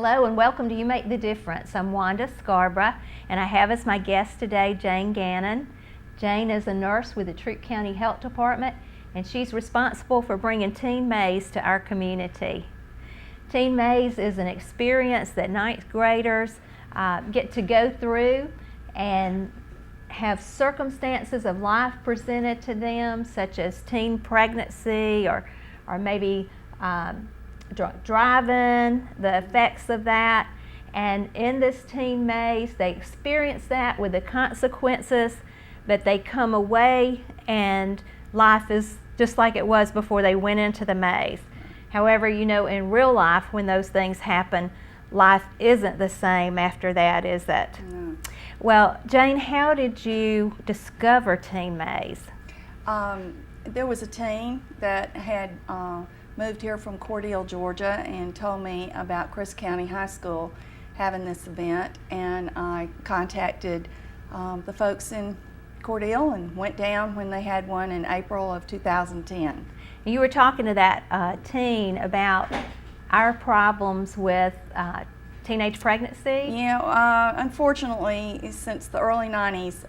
Hello and welcome to You Make the Difference. I'm Wanda Scarborough and I have as my guest today Jane Gannon. Jane is a nurse with the Troup County Health Department and she's responsible for bringing Teen Maze to our community. Teen Maze is an experience that ninth graders get to go through and have circumstances of life presented to them, such as teen pregnancy or maybe drunk driving, the effects of that. And in this teen maze, they experience that with the consequences, but they come away and life is just like it was before they went into the maze. However, you know, in real life, when those things happen, life isn't the same after that, is it? No. Well, Jane, how did you discover Teen Maze? There was a teen that had moved here from Cordele, Georgia, and told me about Crisp County High School having this event, and I contacted the folks in Cordele and went down when they had one in April of 2010. You were talking to that teen about our problems with teenage pregnancy? Yeah, unfortunately, since the early 90s,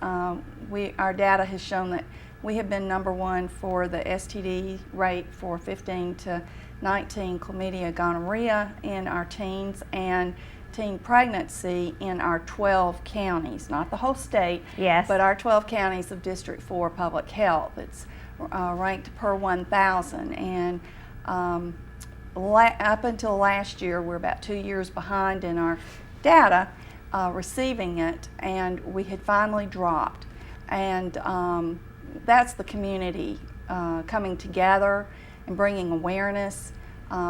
our data has shown that we have been #1 for the STD rate for 15 to 19 chlamydia, gonorrhea in our teens, and teen pregnancy in our 12 counties, not the whole state, yes, but our 12 counties of District 4 Public Health. It's ranked per 1,000, and up until last year, we're about 2 years behind in our data receiving it, and we had finally dropped. And that's the community coming together and bringing awareness,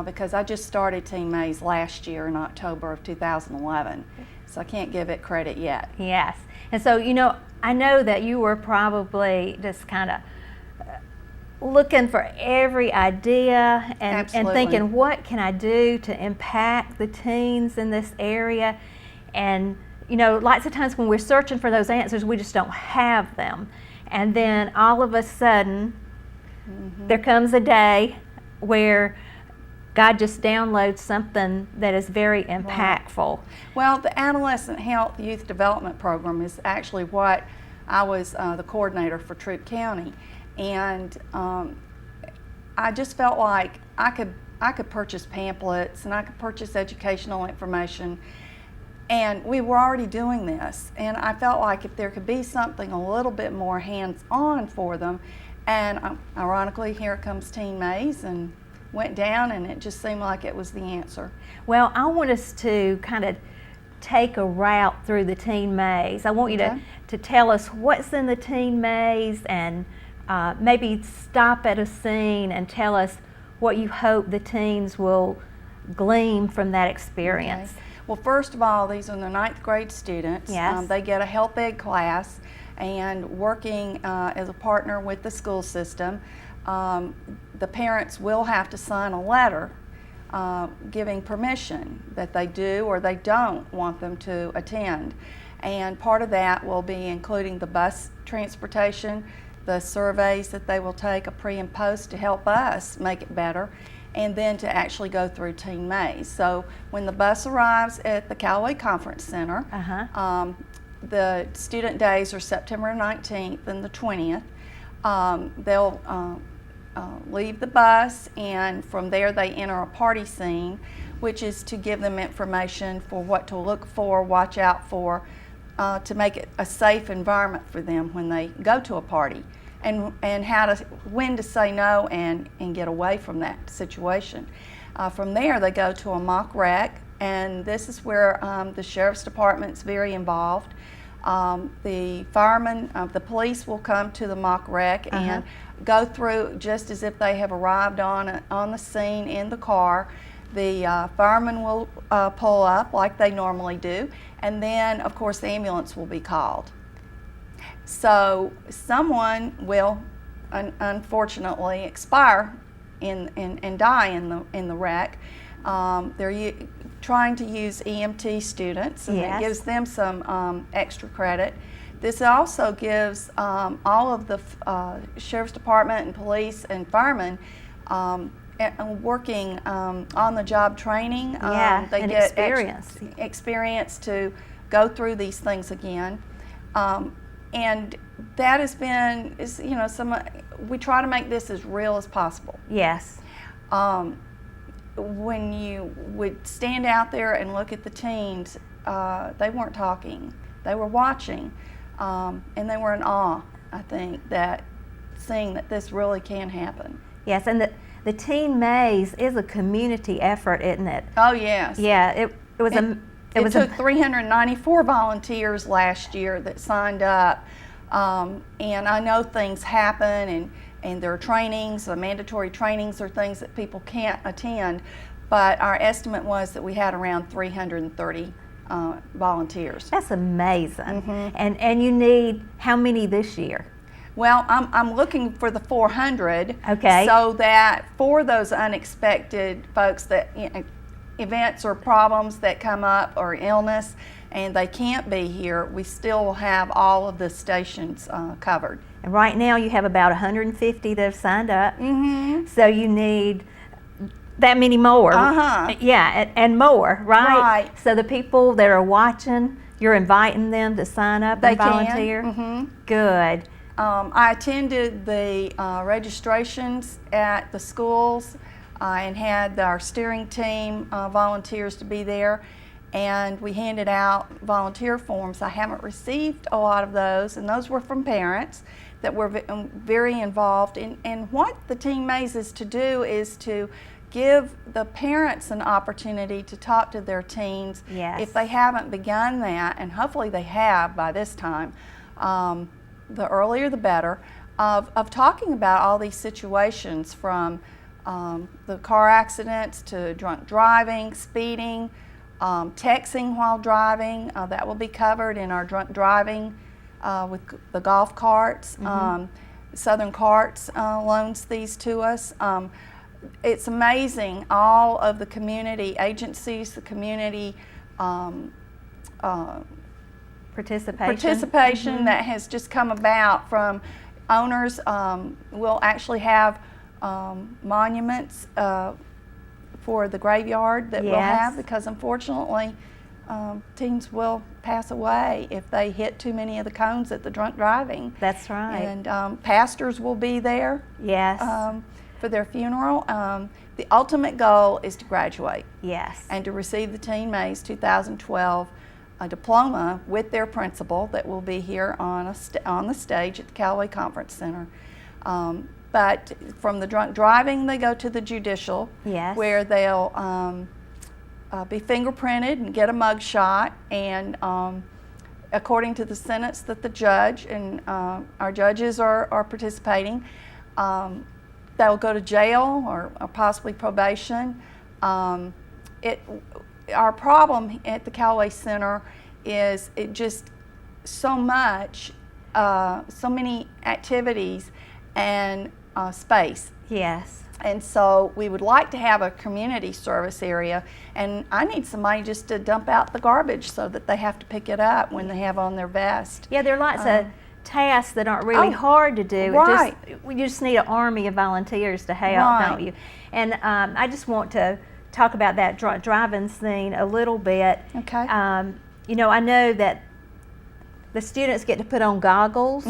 because I just started Teen Maze last year in October of 2011, so I can't give it credit yet. Yes, and so, you know, I know that you were probably just kind of looking for every idea and thinking, what can I do to impact the teens in this area? And, you know, lots of times when we're searching for those answers, we just don't have them. And then all of a sudden, there comes a day where God just downloads something that is very impactful. Well, the Adolescent Health Youth Development Program is actually what I was the coordinator for Troup County. And I just felt like I could purchase pamphlets and I could purchase educational information, and we were already doing this. And I felt like if there could be something a little bit more hands-on for them, and ironically, here comes Teen Maze, and went down, and it just seemed like it was the answer. Well, I want us to kind of take a route through the Teen Maze. I want you to tell us what's in the Teen Maze, and maybe stop at a scene and tell us what you hope the teens will glean from that experience. Okay. Well, first of all, these are the 9th grade students. Yes. They get a health ed class, and working as a partner with the school system, the parents will have to sign a letter giving permission that they do or they don't want them to attend. And part of that will be including the bus transportation, the surveys that they will take, a pre and post, to help us make it better, and then to actually go through Teen Maze. So when the bus arrives at the Callaway Conference Center, the student days are September 19th and the 20th. They'll leave the bus, and from there they enter a party scene, which is to give them information for what to look for, watch out for, to make it a safe environment for them when they go to a party, and when to say no and get away from that situation. From there they go to a mock wreck, and this is where the Sheriff's Department's very involved. The firemen, the police will come to the mock wreck and go through just as if they have arrived on the scene in the car. The firemen will pull up like they normally do, and then of course the ambulance will be called. So someone will unfortunately expire and die in the wreck. They're trying to use EMT students, and it gives them some extra credit. This also gives all of the Sheriff's Department and police and firemen working on the job training. Yeah, they and get experience. Experience to go through these things again. And that has been, we try to make this as real as possible. Yes. When you would stand out there and look at the teens, they weren't talking, they were watching, and they were in awe, I think, that seeing that this really can happen. Yes, and the Teen Maze is a community effort, isn't it? Oh, yes. Yeah, it was It took 394 volunteers last year that signed up, and I know things happen, and there are trainings, mandatory trainings or things that people can't attend, but our estimate was that we had around 330 volunteers. That's amazing. And you need how many this year? Well, I'm looking for the 400. Okay. So that for those unexpected folks that, events or problems that come up or illness and they can't be here, we still have all of the stations covered. And right now you have about 150 that have signed up. So you need that many more. Yeah, and more, right? Right. So the people that are watching, you're inviting them to sign up and volunteer? Good. I attended the registrations at the schools and had our steering team volunteers to be there, and we handed out volunteer forms. I haven't received a lot of those, and those were from parents that were very involved. And what the Teen Maze is to do is to give the parents an opportunity to talk to their teens. Yes. If they haven't begun that, and hopefully they have by this time, the earlier the better, of talking about all these situations, from the car accidents to drunk driving, speeding, texting while driving. That will be covered in our drunk driving with the golf carts. Southern Carts loans these to us. It's amazing, all of the community agencies, the community participation that has just come about from owners. We'll actually have monuments for the graveyard that we'll have, because unfortunately teens will pass away if they hit too many of the cones at the drunk driving. That's right. And pastors will be there. Yes. For their funeral. The ultimate goal is to graduate. Yes. And to receive the Teen Maze 2012 diploma with their principal that will be here on the stage at the Callaway Conference Center. But from the drunk driving, they go to the judicial, where they'll be fingerprinted and get a mug shot, and according to the sentence that the judge and our judges are participating, they'll go to jail or possibly probation. Our problem at the Callaway Center is it just so many activities and space. Yes. And so we would like to have a community service area, and I need somebody just to dump out the garbage so that they have to pick it up when they have on their vest. Yeah, there are lots of tasks that aren't really hard to do. Right. You just need an army of volunteers to help, don't you? And I just want to talk about that drunk driving scene a little bit. Okay. You know, I know that the students get to put on goggles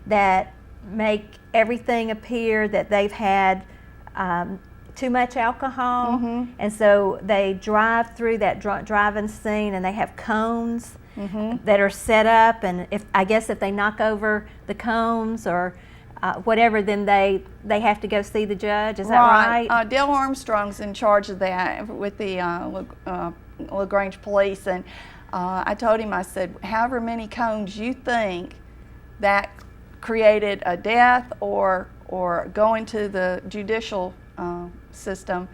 that make everything appear that they've had too much alcohol, and so they drive through that drunk driving scene, and they have cones that are set up, and I guess if they knock over the cones or whatever, then they have to go see the judge. Is that right? Dale Armstrong's in charge of that with the LaGrange Police, and I told him, I said, however many cones you think that created a death or going to the judicial system,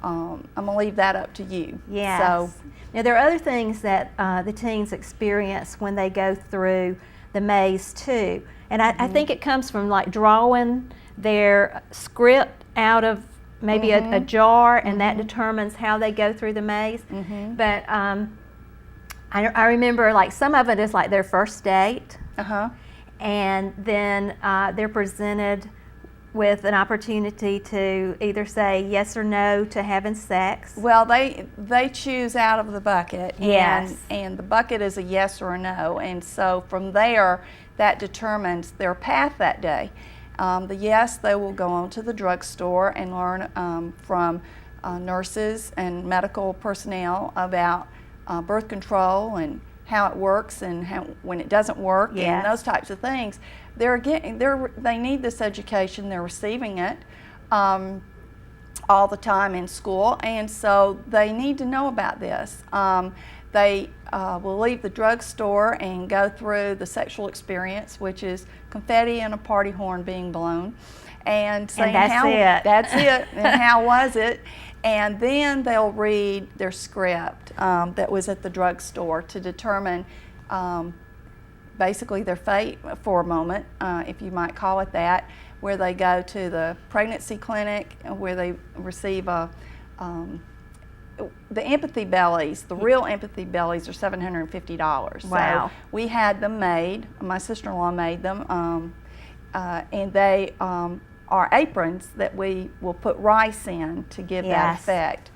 I'm going to leave that up to you. Yes. So, now, there are other things that the teens experience when they go through the maze too, and I think it comes from like drawing their script out of maybe a jar, and that determines how they go through the maze. But I remember, like, some of it is like their first date, and then they're presented with an opportunity to either say yes or no to having sex? Well, they choose out of the bucket, Yes. and the bucket is a yes or a no, and so from there, that determines their path that day. The yes, they will go on to the drugstore and learn from nurses and medical personnel about birth control and how it works and when it doesn't work, Yes. and those types of things. They need this education. They're receiving it all the time in school, and so they need to know about this. They will leave the drugstore and go through the sexual experience, which is confetti and a party horn being blown, and saying that's it, and how was it, and then they'll read their script that was at the drugstore to determine basically their fate for a moment, if you might call it that, where they go to the pregnancy clinic where they receive the empathy bellies. The real empathy bellies are $750. Wow. So we had them made. My sister-in-law made them, and they are aprons that we will put rice in to give that effect,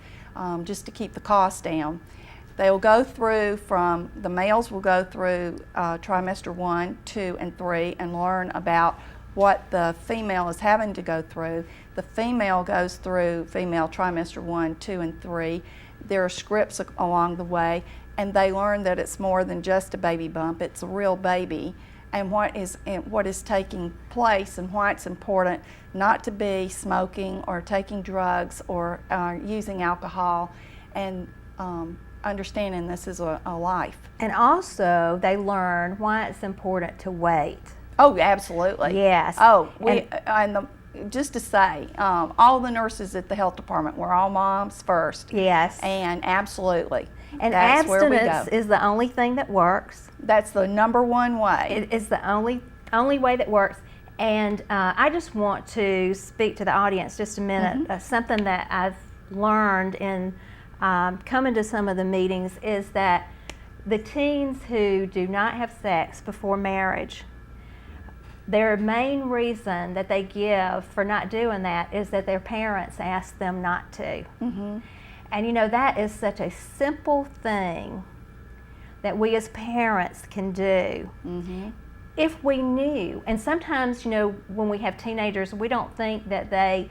just to keep the cost down. They will go through the males will go through trimester 1, 2, and 3 and learn about what the female is having to go through. The female goes through female trimester 1, 2, and 3. There are scripts along the way, and they learn that it's more than just a baby bump, it's a real baby, and what is taking place and why it's important not to be smoking or taking drugs or using alcohol, and understanding this is a life. And also, they learn why it's important to wait. Oh, absolutely. Yes. Oh, just to say, all the nurses at the health department were all moms first. Yes. And absolutely. And that's where we abstinence go. is the only thing that works. That's the number one way. It is the only way that works. And I just want to speak to the audience just a minute. Something that I've learned in coming to some of the meetings is that the teens who do not have sex before marriage, their main reason that they give for not doing that is that their parents asked them not to. And you know, that is such a simple thing that we as parents can do. If we knew, and sometimes, you know, when we have teenagers, we don't think that they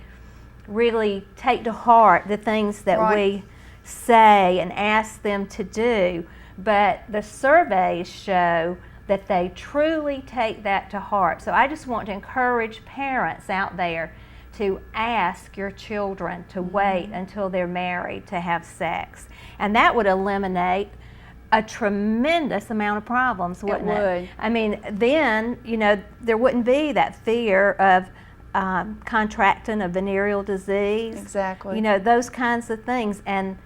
really take to heart the things that we say and ask them to do, but the surveys show that they truly take that to heart. So I just want to encourage parents out there to ask your children to wait until they're married to have sex. And that would eliminate a tremendous amount of problems, wouldn't it? It would. I mean, then, you know, there wouldn't be that fear of contracting a venereal disease. Exactly. You know, those kinds of things. And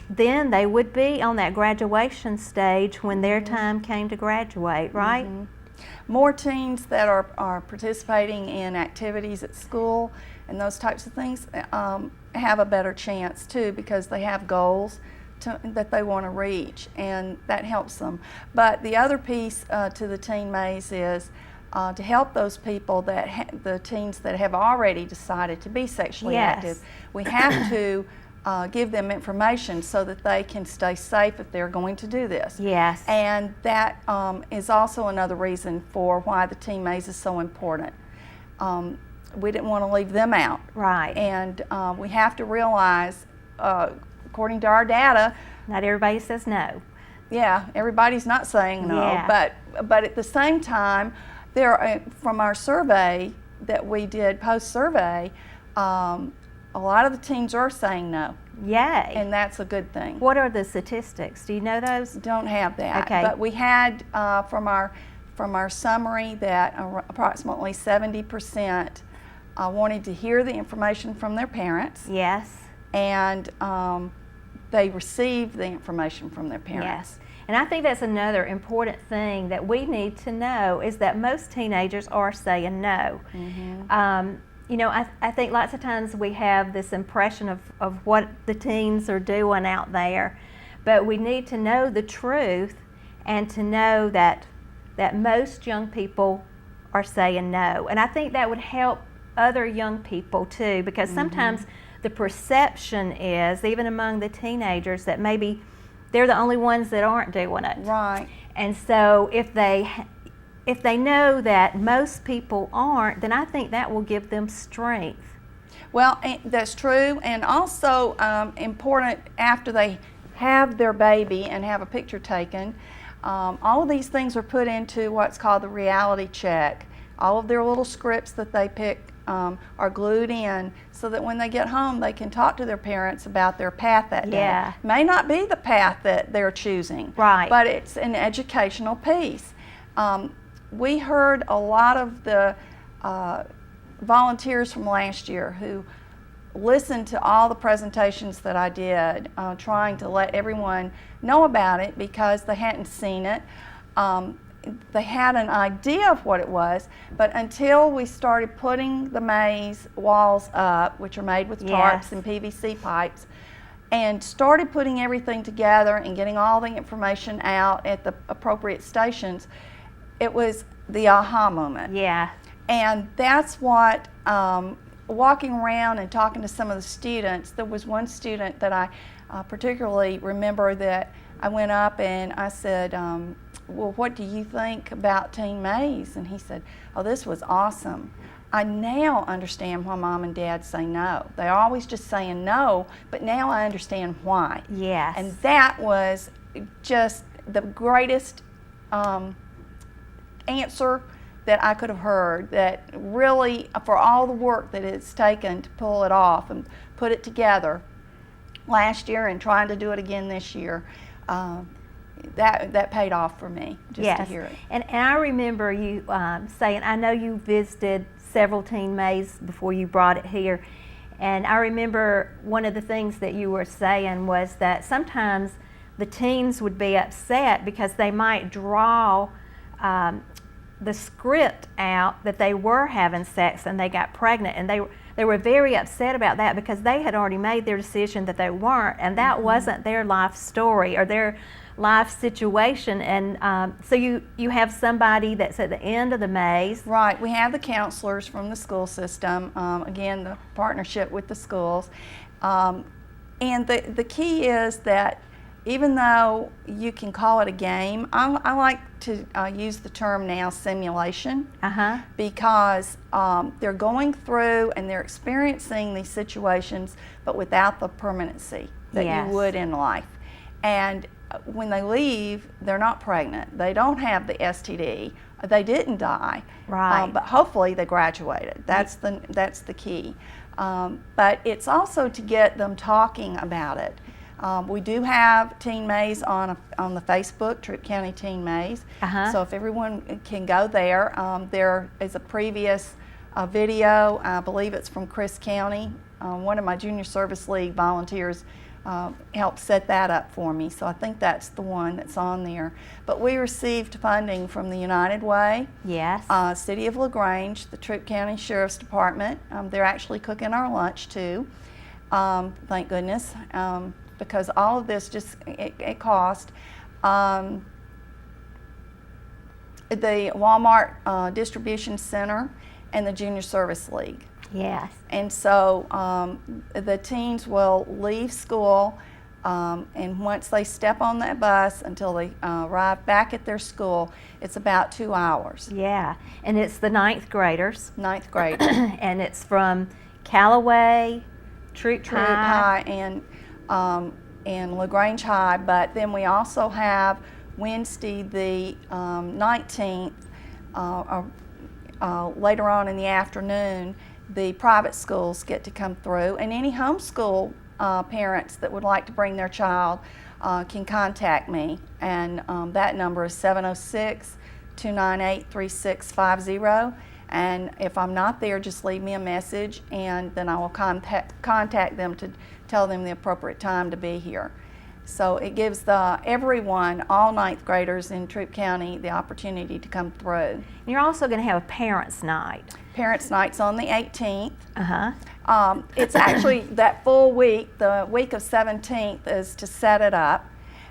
then they would be on that graduation stage when their time came to graduate, right? More teens that are participating in activities at school and those types of things have a better chance too, because they have goals that they want to reach, and that helps them. But the other piece to the teen maze is to help those people, the teens that have already decided to be sexually active. We have to give them information so that they can stay safe if they're going to do this. Yes. And that is also another reason for why the teen maze is so important. We didn't want to leave them out. Right. And we have to realize, according to our data, not everybody says no. Yeah, everybody's not saying no, but at the same time, from our survey that we did post-survey, a lot of the teens are saying no. Yay. And that's a good thing. What are the statistics? Do you know those? Don't have that. Okay. But we had from our summary that approximately 70% wanted to hear the information from their parents. Yes. And they received the information from their parents. Yes. And I think that's another important thing that we need to know is that most teenagers are saying no. You know, I think lots of times we have this impression of what the teens are doing out there, but we need to know the truth and to know that most young people are saying no. And I think that would help other young people too, because sometimes the perception is, even among the teenagers, that maybe they're the only ones that aren't doing it. Right. And so if they know that most people aren't, then I think that will give them strength. Well, that's true, and also important after they have their baby and have a picture taken. All of these things are put into what's called the reality check. All of their little scripts that they pick are glued in so that when they get home they can talk to their parents about their path that day. Yeah. May not be the path that they're choosing, Right. but it's an educational piece. We heard a lot of the volunteers from last year who listened to all the presentations that I did, trying to let everyone know about it because they hadn't seen it. They had an idea of what it was, but until we started putting the maze walls up, which are made with tarps and PVC pipes, and started putting everything together and getting all the information out at the appropriate stations, it was the aha moment. Yeah. And that's what, walking around and talking to some of the students, there was one student that I particularly remember that I went up and I said, well, what do you think about Teen Maze? And he said, oh, this was awesome. I now understand why Mom and Dad say no. They're always just saying no, but now I understand why. Yes. And that was just the greatest answer that I could have heard, that really, for all the work that it's taken to pull it off and put it together last year and trying to do it again this year, that paid off for me, just to hear it. And I remember you saying, I know you visited several Teen Maze before you brought it here, and I remember one of the things that you were saying was that sometimes the teens would be upset because they might draw the script out that they were having sex and they got pregnant, and they were very upset about that because they had already made their decision that they weren't, and that wasn't their life story or their life situation. And so you have somebody that's at the end of the maze. Right. We have the counselors from the school system, again, the partnership with the schools. And the key is that even though you can call it a game, I like to use the term now simulation, because they're going through and they're experiencing these situations, but without the permanency that you would in life. And when they leave, they're not pregnant. They don't have the STD. They didn't die. Right. But hopefully they graduated. That's the key. But it's also to get them talking about it. We do have Teen Maze on the Facebook, Troup County Teen Maze. So if everyone can go there, there is a previous video, I believe it's from Chris County. One of my Junior Service League volunteers helped set that up for me, so I think that's the one that's on there. But we received funding from the United Way, City of LaGrange, the Troup County Sheriff's Department. They're actually cooking our lunch too, thank goodness. Because all of this just, it cost. The Walmart Distribution Center and the Junior Service League. Yes. And so the teens will leave school, and once they step on that bus until they arrive back at their school, it's about 2 hours. Yeah, and it's the 9th graders. 9th grade. And it's from Callaway, Troup High, and LaGrange High, but then we also have Wednesday the 19th, later on in the afternoon, the private schools get to come through, and any homeschool parents that would like to bring their child can contact me, and that number is 706-298-3650. And if I'm not there, just leave me a message, and then I will contact them to tell them the appropriate time to be here. So it gives everyone, all 9th graders in Troup County, the opportunity to come through. And you're also going to have a parents' night. Parents' night's on the 18th. It's actually that full week. The week of 17th is to set it up.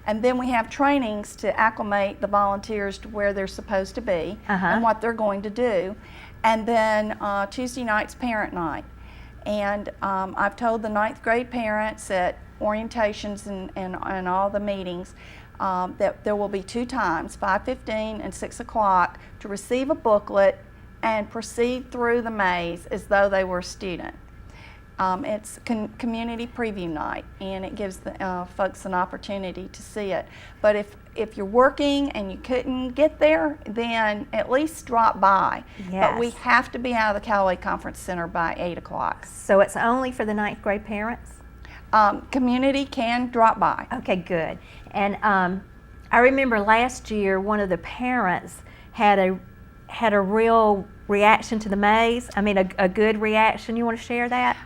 And then we have trainings to acclimate the volunteers to where they're supposed to be and what they're going to do. And then Tuesday night's parent night. And I've told the 9th grade parents at orientations and all the meetings that there will be 2 times, 5:15 and 6 o'clock, to receive a booklet and proceed through the maze as though they were a student. It's community preview night, and it gives the folks an opportunity to see it. But if you're working and you couldn't get there, then at least drop by. Yes. But we have to be out of the Callaway Conference Center by 8 o'clock. So it's only for the 9th grade parents? Community can drop by. Okay, good. And I remember last year one of the parents had a real reaction to the maze. I mean, a good reaction. You want to share that?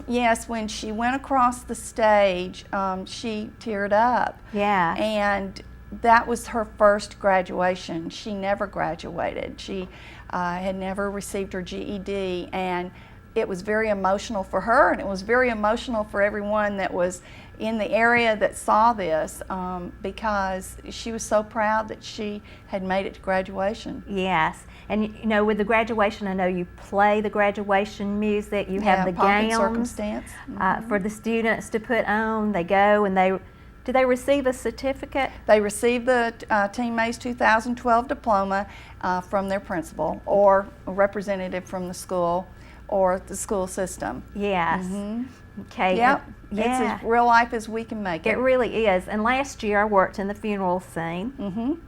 Yes, when she went across the stage, she teared up. Yeah. And that was her first graduation. She never graduated. She had never received her GED, and it was very emotional for her, and it was very emotional for everyone that was in the area that saw this, because she was so proud that she had made it to graduation. Yes. And you know, with the graduation, I know you play the graduation music, you have the Pomp and gowns circumstance. for the students to put on. They go and do they receive a certificate? They receive the Team Maze 2012 diploma from their principal or a representative from the school or the school system. Yes. Okay. Yep. Yeah. It's as real life as we can make it. It really is. And last year I worked in the funeral scene.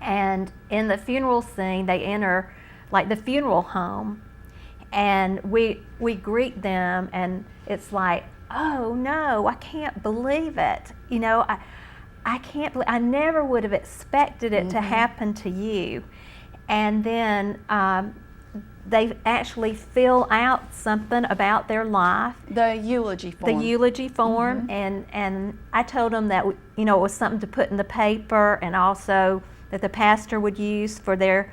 And in the funeral scene, they enter like the funeral home, and we greet them, and it's like, oh no, I can't believe it. You know, I can't believe, I never would have expected it to happen to you. And then they actually fill out something about their life. The eulogy form. The eulogy form, and I told them that, you know, it was something to put in the paper, and also that the pastor would use for their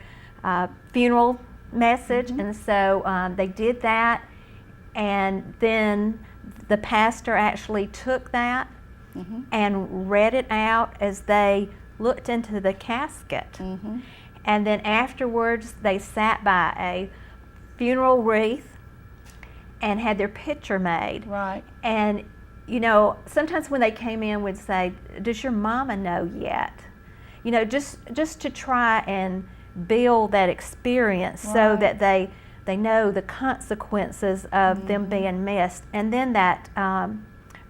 funeral message. And so they did that, and then the pastor actually took that and read it out as they looked into the casket. And then afterwards they sat by a funeral wreath and had their picture made. Right. And you know, sometimes when they came in, we'd say, does your mama know yet? You know, just to try and build that experience so that they know the consequences of them being missed. And then that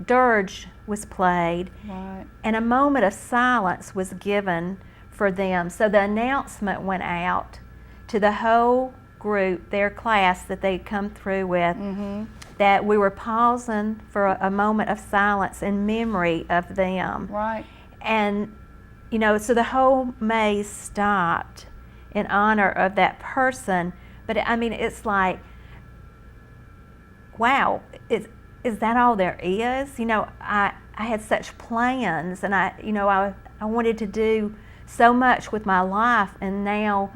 dirge was played, and a moment of silence was given for them. So the announcement went out to the whole group, their class that they'd come through with, that we were pausing for a moment of silence in memory of them. Right. And you know, so the whole maze stopped in honor of that person. But I mean, it's like, wow, is that all there is? You know, I had such plans, and I wanted to do so much with my life, and now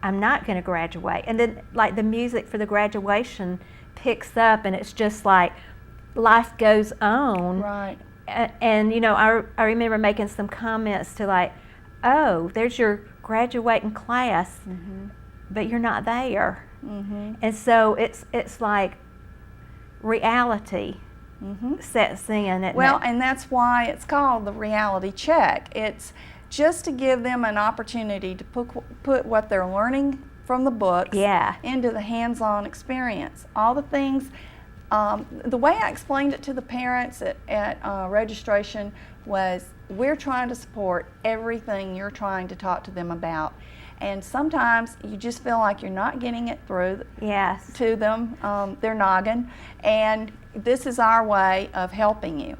I'm not going to graduate. And then like the music for the graduation picks up, and it's just like life goes on. Right. And you know, I remember making some comments to like, oh, there's your graduating class, but you're not there. And so it's like reality sets in. Well, and that's why it's called the reality check. It's just to give them an opportunity to put what they're learning from the books into the hands-on experience. All the things. The way I explained it to the parents at registration was, we're trying to support everything you're trying to talk to them about. And sometimes you just feel like you're not getting it through to them, their noggin, and this is our way of helping you.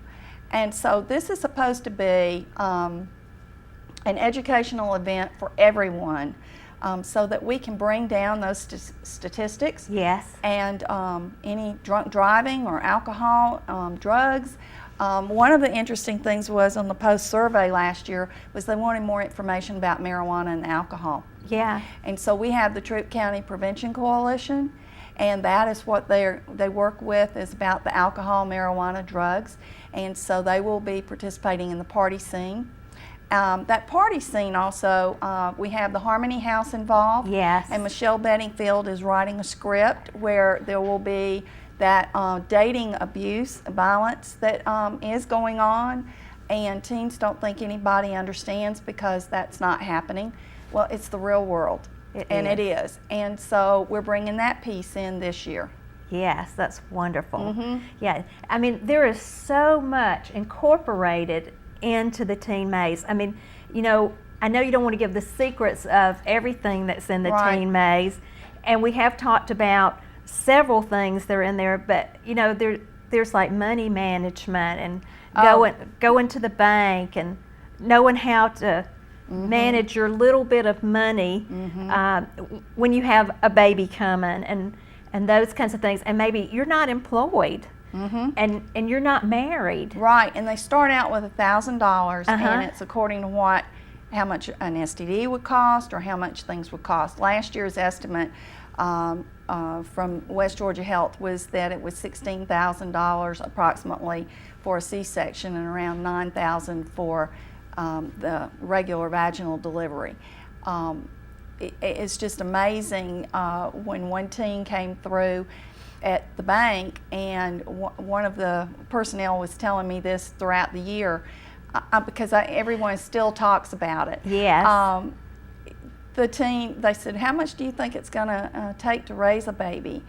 And so this is supposed to be an educational event for everyone. So that we can bring down those statistics. And any drunk driving or alcohol, drugs. One of the interesting things was on the Post survey last year was they wanted more information about marijuana and alcohol. And so we have the Troup County Prevention Coalition, and that is what they work with, is about the alcohol, marijuana, drugs. And so they will be participating in the party scene. That party scene also, we have the Harmony House involved. Yes. And Michelle Bedingfield is writing a script where there will be that dating abuse, violence that is going on, and teens don't think anybody understands because that's not happening. Well, it's the real world, it is. And so we're bringing that piece in this year. Yes, that's wonderful. Yeah, I mean, there is so much incorporated into the teen maze. I mean, you know, I know you don't want to give the secrets of everything that's in the teen maze, and we have talked about several things that are in there, but you know, there's like money management and going to the bank and knowing how to manage your little bit of money when you have a baby coming, and those kinds of things. And maybe you're not employed and you're not married. Right, and they start out with $1,000 and it's according to how much an STD would cost or how much things would cost. Last year's estimate from West Georgia Health was that it was $16,000 approximately for a C-section and around $9,000 for the regular vaginal delivery. It's just amazing when one teen came through at the bank, and one of the personnel was telling me this throughout the year because everyone still talks about it. Yes. The teen, they said, how much do you think it's going to take to raise a baby?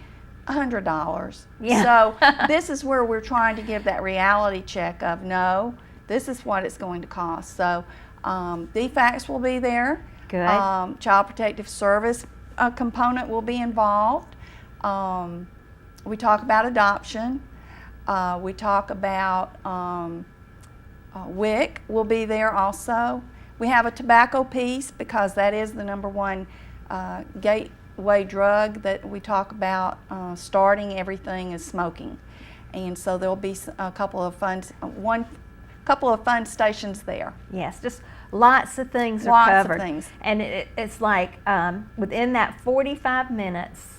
$100. Yeah. So this is where we're trying to give that reality check of, no, this is what it's going to cost. So DFACS will be there. Good. Child Protective Service component will be involved. We talk about adoption. We talk about WIC will be there also. We have a tobacco piece because that is the #1 gateway drug that we talk about. Starting everything is smoking, and so there'll be a couple of fun stations there. Yes, just lots of things are covered. Lots of things. And it's like within that 45 minutes,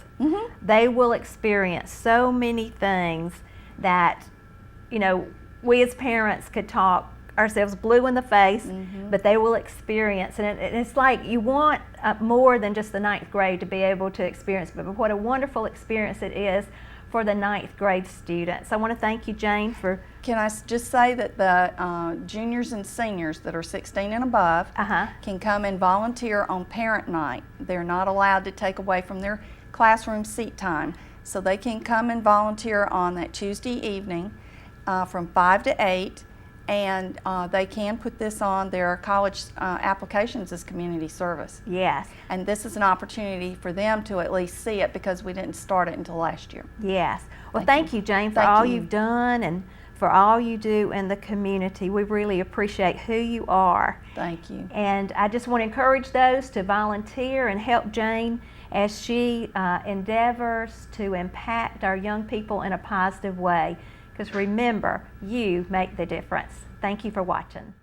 they will experience so many things that, you know, we as parents could talk ourselves blue in the face, but they will experience. And it's like you want more than just the 9th grade to be able to experience, but what a wonderful experience it is for the 9th grade students. I want to thank you, Jane, for... Can I just say that the juniors and seniors that are 16 and above can come and volunteer on parent night. They're not allowed to take away from their classroom seat time, so they can come and volunteer on that Tuesday evening from 5 to 8, and they can put this on their college applications as community service. Yes. And this is an opportunity for them to at least see it because we didn't start it until last year. Yes. Well, thank you, Jane, for all you've done and for all you do in the community. We really appreciate who you are. Thank you. And I just want to encourage those to volunteer and help Jane as she endeavors to impact our young people in a positive way. Because remember, you make the difference. Thank you for watching.